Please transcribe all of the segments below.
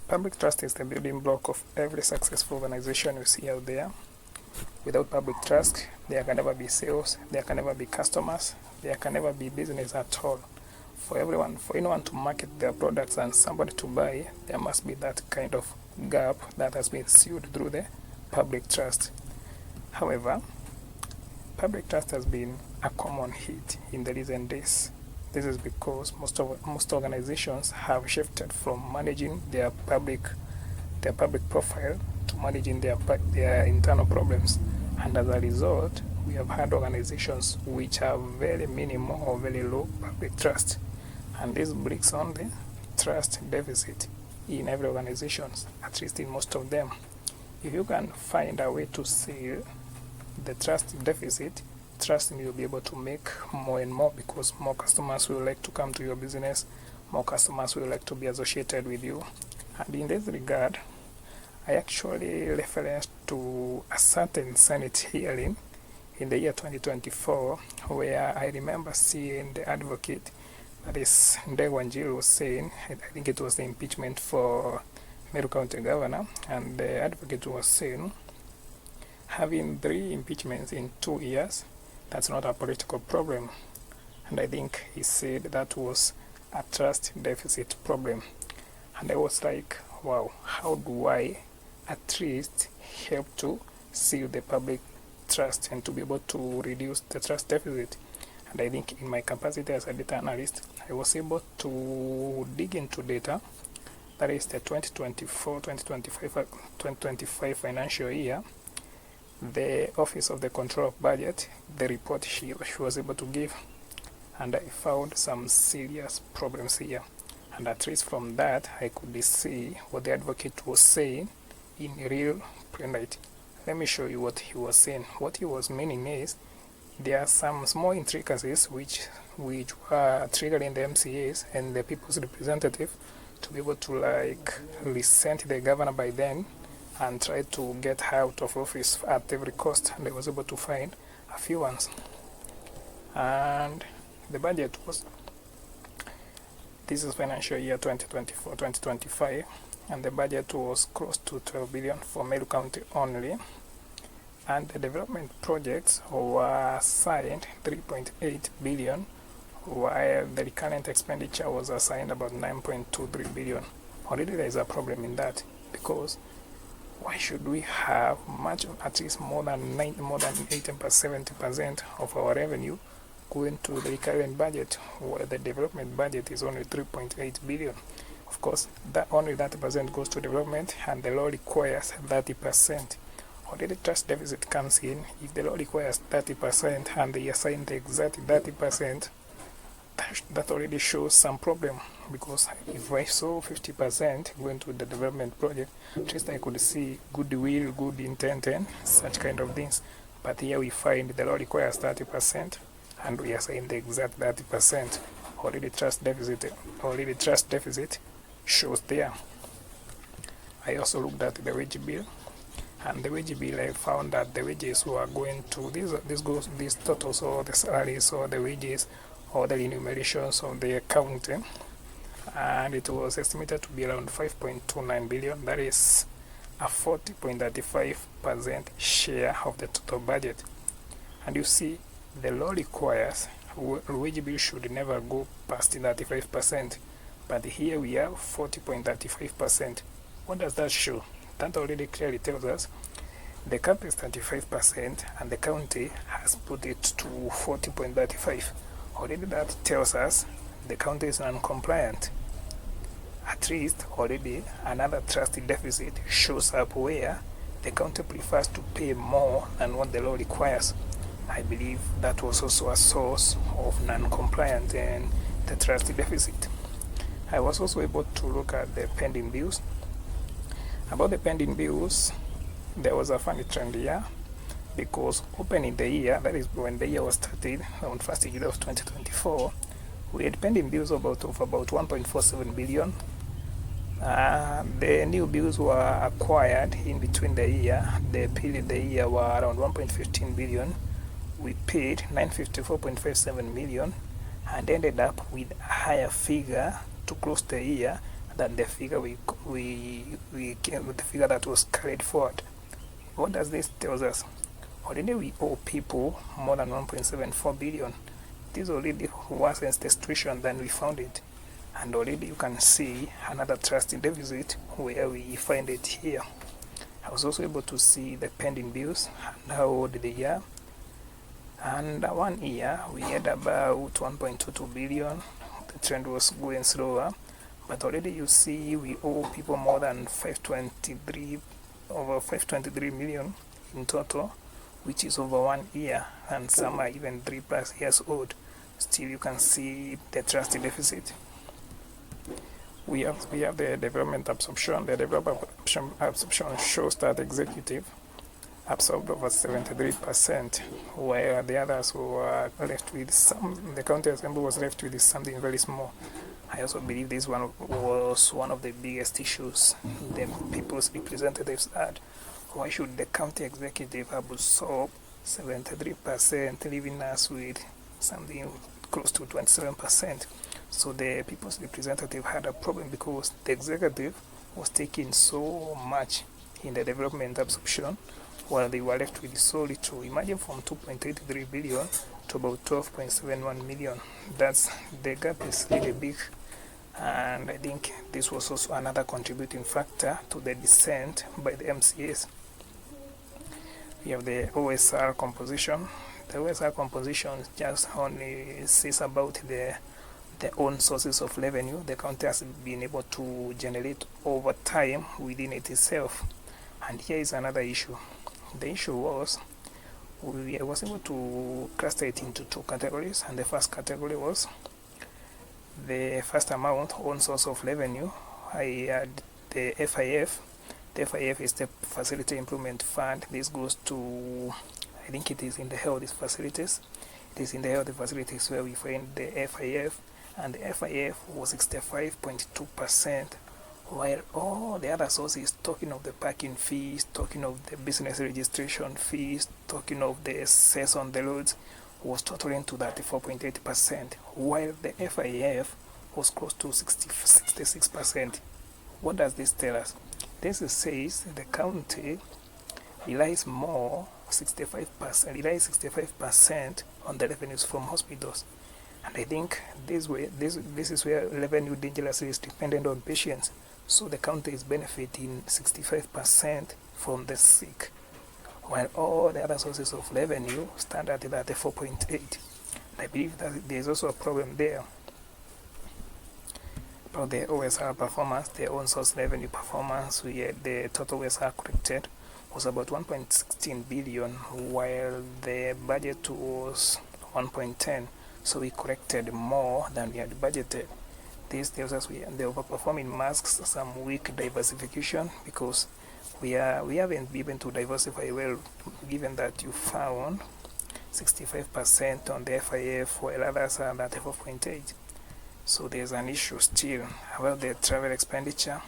Public trust is the building block of every successful organization you see out there. Without public trust, there can never be sales, there can never be customers, there can never be business at all. For anyone to market their products and somebody to buy, there must be that kind of gap that has been sealed through the public trust. However, public trust has been a common hit in the recent days. This is because most organizations have shifted from managing their public profile to managing their internal problems, and as a result, we have had organizations which have very minimal or very low public trust, and this brings on the trust deficit in every organization, at least in most of them. If you can find a way to seal the trust deficit, trust me, you'll be able to make more and more, because more customers will like to come to your business, more customers will like to be associated with you. And in this regard, I actually referenced to a certain Senate hearing in the year 2024, where I remember seeing the advocate, that is Ndegwa was saying, I think it was the impeachment for Meru County Governor, and the advocate was saying, having 3 impeachments in 2 years, that's not a political problem. And I think he said that was a trust deficit problem. And I was like, wow, how do I at least help to seal the public trust and to be able to reduce the trust deficit? And I think in my capacity as a data analyst, I was able to dig into data. That is the 2024-2025 financial year. The Office of the Control of Budget, the report she was able to give, and I found some serious problems here. And at least from that, I could see what the advocate was saying in real plain light. Let me show you what he was saying. What he was meaning is, there are some small intricacies which were triggering the MCAs and the people's representative to be able to resent the governor by then and try to get her out of office at every cost, and I was able to find a few ones. And the budget was, this is financial year 2024-2025, and the budget was close to 12 billion for Meru County only, and the development projects were assigned 3.8 billion, while the recurrent expenditure was assigned about 9.23 billion. Already there is a problem in that, because why should we have at least more than 70% of our revenue going to the recurrent budget, where the development budget is only 3.8 billion? Of course, that only 30% goes to development, and the law requires 30%. Already trust deficit comes in. If the law requires 30% and they assign the exact 30%, that already shows some problem, because if I saw 50% going to the development project, at least I could see goodwill, good intent, and such kind of things. But here we find the law requires 30% and we assign the exact 30%. Already trust deficit shows there. I also looked at the wage bill, and the wage bill, I found that the wages were going to these totals, or the salaries, or the wages, or the remunerations of the county, and it was estimated to be around 5.29 billion. That is a 40.35% share of the total budget. And you see, the law requires wage bill should never go past 35%, but here we have 40.35%. What does that show? That already clearly tells us the cap is 35% and the county has put it to 40.35. Already that tells us the county is non-compliant. At least already another trust deficit shows up, where the county prefers to pay more than what the law requires. I believe that was also a source of non-compliance and the trust deficit. I was also able to look at the pending bills. About the pending bills, there was a funny trend here, because opening the year, that is when the year was started, on 1st July of 2024, we had pending bills of about 1.47 billion. The new bills were acquired in between the year. The period the year were around 1.15 billion. We paid 954.57 million and ended up with a higher figure to close the year. than the figure we came with, the figure that was carried forward. What does this tell us? Already we owe people more than 1.74 billion. This already worsens the situation than we found it. And already you can see another trust deficit where we find it here. I was also able to see the pending bills and how old they are. And 1 year we had about 1.22 billion. The trend was going slower, but already you see we owe people more than over 523 million in total, which is over 1 year, and some are even 3+ years old. Still you can see the trust deficit. We have the development absorption. The development absorption shows that executive absorbed over 73%, while the others were left with some. The county assembly was left with something very small. I also believe this one was one of the biggest issues the people's representatives had. Why should the county executive absorb 73%, leaving us with something close to 27%? So the people's representative had a problem because the executive was taking so much in the development absorption while they were left with so little. Imagine from 2.83 billion to about 12.71 million. The gap is really big, and I think this was also another contributing factor to the dissent by the MCAs. We have the OSR composition. The OSR composition just only says about the own sources of revenue the county has been able to generate over time within it itself. And here is another issue. The issue was we was able to cluster it into 2 categories, and the first category was the first amount, own source of revenue. I had the FIF. The FIF is the Facility Improvement Fund. This goes to, I think it is in the health facilities. It is in the health facilities where we find the FIF, and the FIF was 65.2%, while all the other sources, talking of the parking fees, talking of the business registration fees, talking of the cess on the roads, was totaling to 34.8%, while the FIF was close to 66%. What does this tell us? This says the county relies 65% on the revenues from hospitals. And I think this is where revenue dangerously is dependent on patients. So the county is benefiting 65% from the sick, while all the other sources of revenue stand at 34.8. I believe that there is also a problem there. About the OSR performance, the own source revenue performance, the total OSR collected was about 1.16 billion, while the budget was 1.10. So we collected more than we had budgeted. This tells us the overperforming masks some weak diversification, because we haven't been able to diversify well, given that you found 65% on the FIF while others are at 4.8. So there's an issue still about the travel expenditure.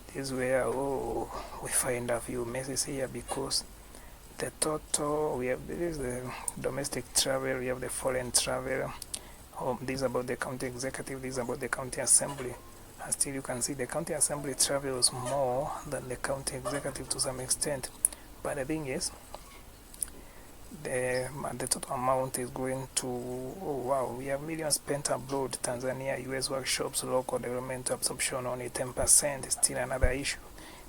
This is where we find a few messes here, because the total, there is the domestic travel, we have the foreign travel. This is about the county executive, this is about the county assembly. And still you can see the county assembly travels more than the county executive to some extent. But the thing is, the total amount is going to, we have millions spent abroad, Tanzania, US workshops, local development absorption only 10%, still another issue.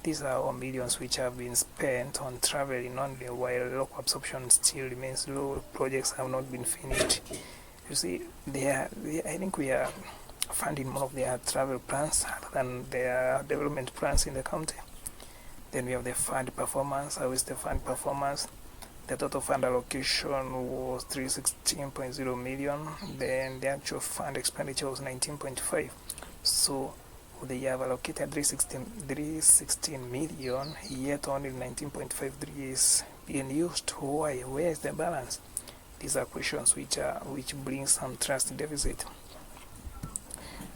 These are all millions which have been spent on traveling only, while local absorption still remains low. Projects have not been finished. You see, I think we are funding more of their travel plans than their development plans in the county. Then we have the fund performance. How is the fund performance? The total fund allocation was 316.0 million. Then the actual fund expenditure was 19.5. So they have allocated 316 million, yet only 19.53 is being used. Why? Where is the balance? These are questions which bring some trust deficit.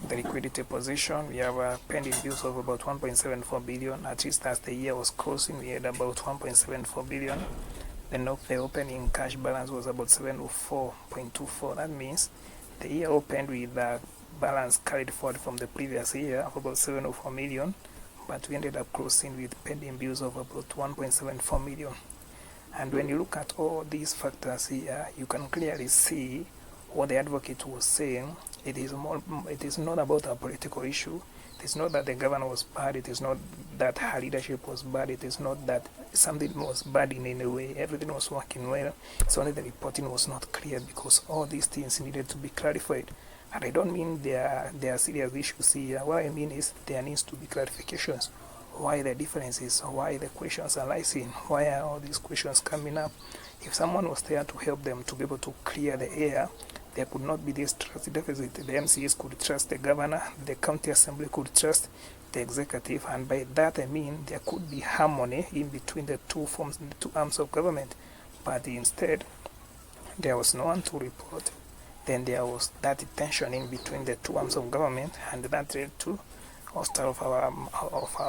The liquidity position, we have a pending bills of about 1.74 billion. At least as the year was closing, we had about 1.74 billion. Then the opening cash balance was about 704.24. That means the year opened with a balance carried forward from the previous year of about 704 million, but we ended up closing with pending bills of about 1.74 million. And when you look at all these factors here, you can clearly see what the advocate was saying. It is not about a political issue. It is not that the governor was bad. It is not that her leadership was bad. It is not that something was bad in any way. Everything was working well. It's only the reporting was not clear, because all these things needed to be clarified. And I don't mean there are serious issues here. What I mean is there needs to be clarifications. Why the differences, why the questions are rising, why are all these questions coming up? If someone was there to help them to be able to clear the air, there could not be this trust deficit. The MCAs could trust the governor, the county assembly could trust the executive, and by that I mean there could be harmony in between the two forms, the two arms of government. But instead, there was no one to report. Then there was that tension in between the two arms of government, and that led to hostile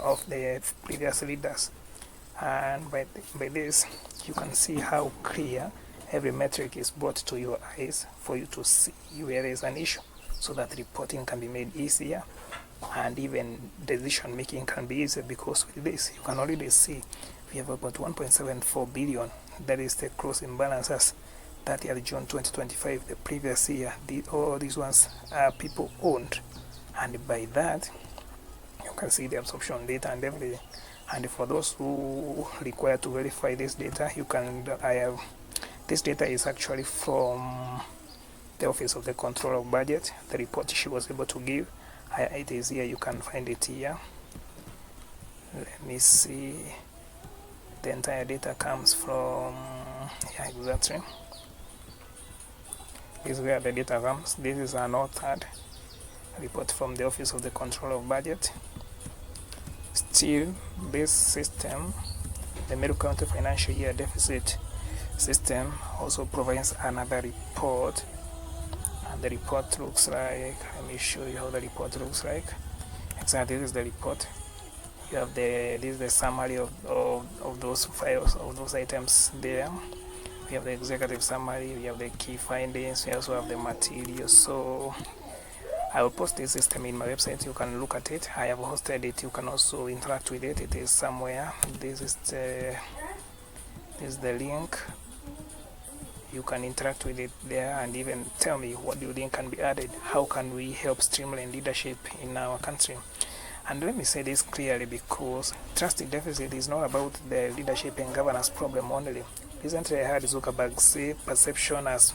of the previous leaders. And by this, you can see how clear every metric is brought to your eyes for you to see where there is an issue, so that reporting can be made easier, and even decision making can be easier, because with this you can already see we have about 1.74 billion. That is the closing balances 30th June 2025. The previous year, all these ones are people owned, and by that you can see the absorption data and everything. And for those who require to verify this data, this data is actually from the Office of the Control of Budget, the report she was able to give. It is here, you can find it here. Let me see. The entire data comes from, yeah, exactly. This is where the data comes. This is an authored report from the Office of the Control of Budget. Still, this system, the Meru County Financial Year Deficit System, also provides another report. And the report looks like, let me show you how the report looks like. Exactly, this is the report. You have this is the summary of those files, of those items there. We have the executive summary, we have the key findings, we also have the material. So I will post this system in my website. You can look at it. I have hosted it. You can also interact with it. It is somewhere. This is the link. You can interact with it there and even tell me what do you think can be added. How can we help streamline leadership in our country? And let me say this clearly, because trust deficit is not about the leadership and governance problem only. Recently, I heard Zuckerberg say perception has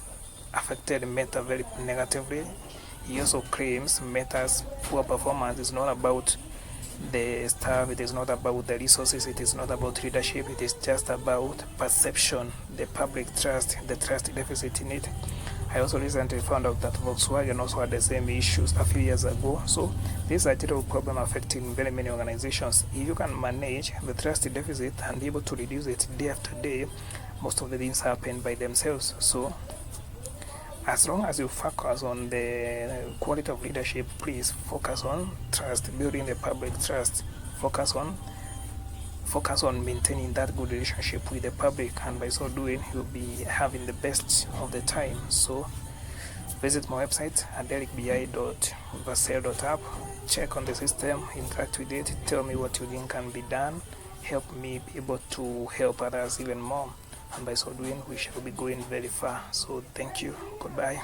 affected Meta very negatively. He also claims Meta's poor performance is not about the staff, it is not about the resources, it is not about leadership, it is just about perception, the public trust, the trust deficit in it. I also recently found out that Volkswagen also had the same issues a few years ago. So this is a general problem affecting very many organizations. If you can manage the trust deficit and be able to reduce it day after day, most of the things happen by themselves. So as long as you focus on the quality of leadership, please focus on trust, building the public trust. Focus on maintaining that good relationship with the public, and by so doing, you'll be having the best of the time. So visit my website at derrickbi.vasel.app. Check on the system, interact with it, tell me what you think can be done, help me be able to help others even more. And by so doing, we shall be going very far. So thank you. Goodbye.